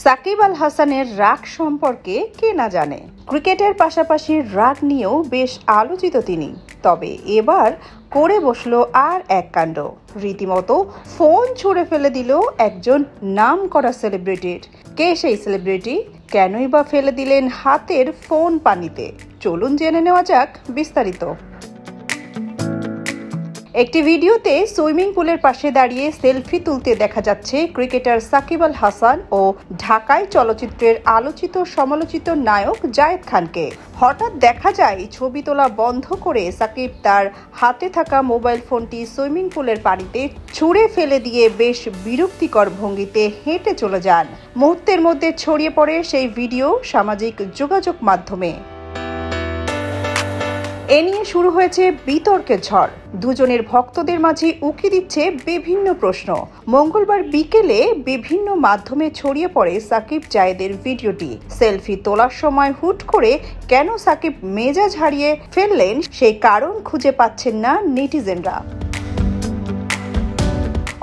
সাকিব আল হাসানের রাগ সম্পর্কে কে না জানে। ক্রিকেটের পাশাপাশি রাগ নিয়েও বেশ আলোচিত তিনি। তবে এবার করে বসলো আর এক কাণ্ড, রীতিমতো ফোন ছুঁড়ে ফেলে দিল একজন নামকরা সেলিব্রিটির। কে সেই সেলিব্রিটি? কেনই বা ফেলে দিলেন হাতের ফোন পানিতে? চলুন জেনে নেওয়া যাক বিস্তারিত। একটি ভিডিওতে সুইমিং পুলের পাশে দাঁড়িয়ে সেলফি তুলতে দেখা যাচ্ছে ক্রিকেটার সাকিব আল হাসান ও ঢাকায় চলচ্চিত্রের আলোচিত সমালোচিত নায়ক জায়েদ খানকে। হঠাৎ দেখা যায় ছবি তোলা বন্ধ করে সাকিব তার হাতে থাকা মোবাইল ফোনটি সুইমিং পুলের পানিতে ছুঁড়ে ফেলে দিয়ে বেশ বিরক্তিকর ভঙ্গিতে হেঁটে চলে যান। মুহূর্তের মধ্যে ছড়িয়ে পড়ে সেই ভিডিও সামাজিক যোগাযোগ মাধ্যমে। এ নিয়ে শুরু হয়েছে বিতর্কের ঝড়। দুজনের ভক্তদের মাঝে উকি দিচ্ছে বিভিন্ন প্রশ্ন। মঙ্গলবার বিকেলে বিভিন্ন মাধ্যমে ছড়িয়ে পড়ে সাকিব জায়েদের ভিডিওটি। সেলফি তোলার সময় হুট করে কেন সাকিব মেজাজ হারিয়ে ফেললেন সেই কারণ খুঁজে পাচ্ছেন না নেটিজেনরা।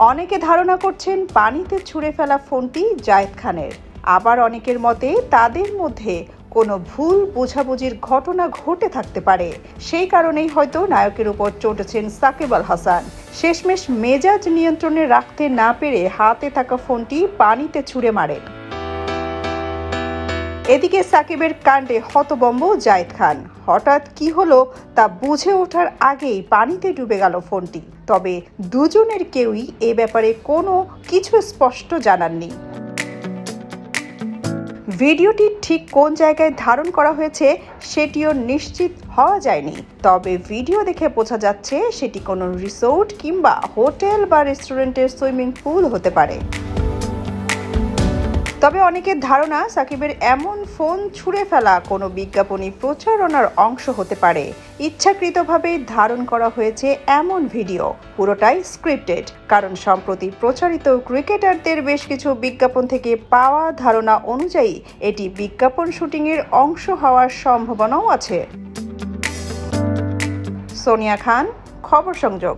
অনেকে ধারণা করছেন পানিতে ছুঁড়ে ফেলা ফোনটি জায়েদ খানের। আবার অনেকের মতে তাদের মধ্যে কোনো ভুল বোঝাবুঝির ঘটনা ঘটে থাকতে পারে। সেই কারণেই হয়তো নায়কের উপর চটেছেন সাকিব আল হাসান। শেষমেশ মেজাজ নিয়ন্ত্রণে রাখতে না পেরে হাতে থাকা ফোনটি পানিতে ছুঁড়ে মারেন। এদিকে সাকিবের কাণ্ডে হতভম্ব জায়েদ খান। হঠাৎ কি হলো তা বুঝে ওঠার আগেই পানিতে ডুবে গেল ফোনটি। তবে দুজনের কেউই এ ব্যাপারে কোনো কিছু স্পষ্ট জানাননি। ভিডিওটি ঠিক কোন জায়গায় ধারণ করা হয়েছে সেটিও নিশ্চিত হওয়া যায়নি। তবে ভিডিও দেখে বোঝা যাচ্ছে সেটি কোনো রিসোর্ট কিংবা হোটেল বা রেস্টুরেন্টের সুইমিং পুল হতে পারে। তবে অনেকের ধারণা সাকিবের এমন ফোন ছুঁড়ে ফেলা কোনো বিজ্ঞাপনী প্রচারণার অংশ হতে পারে। ইচ্ছাকৃতভাবে ধারণ করা হয়েছে এমন ভিডিও পুরোটাই স্ক্রিপ্টেড। কারণ সম্প্রতি প্রচারিত ক্রিকেটারদের বেশ কিছু বিজ্ঞাপন থেকে পাওয়া ধারণা অনুযায়ী এটি বিজ্ঞাপন শুটিংয়ের অংশ হওয়ার সম্ভাবনাও আছে। সোনিয়া খান, খবর সংযোগ।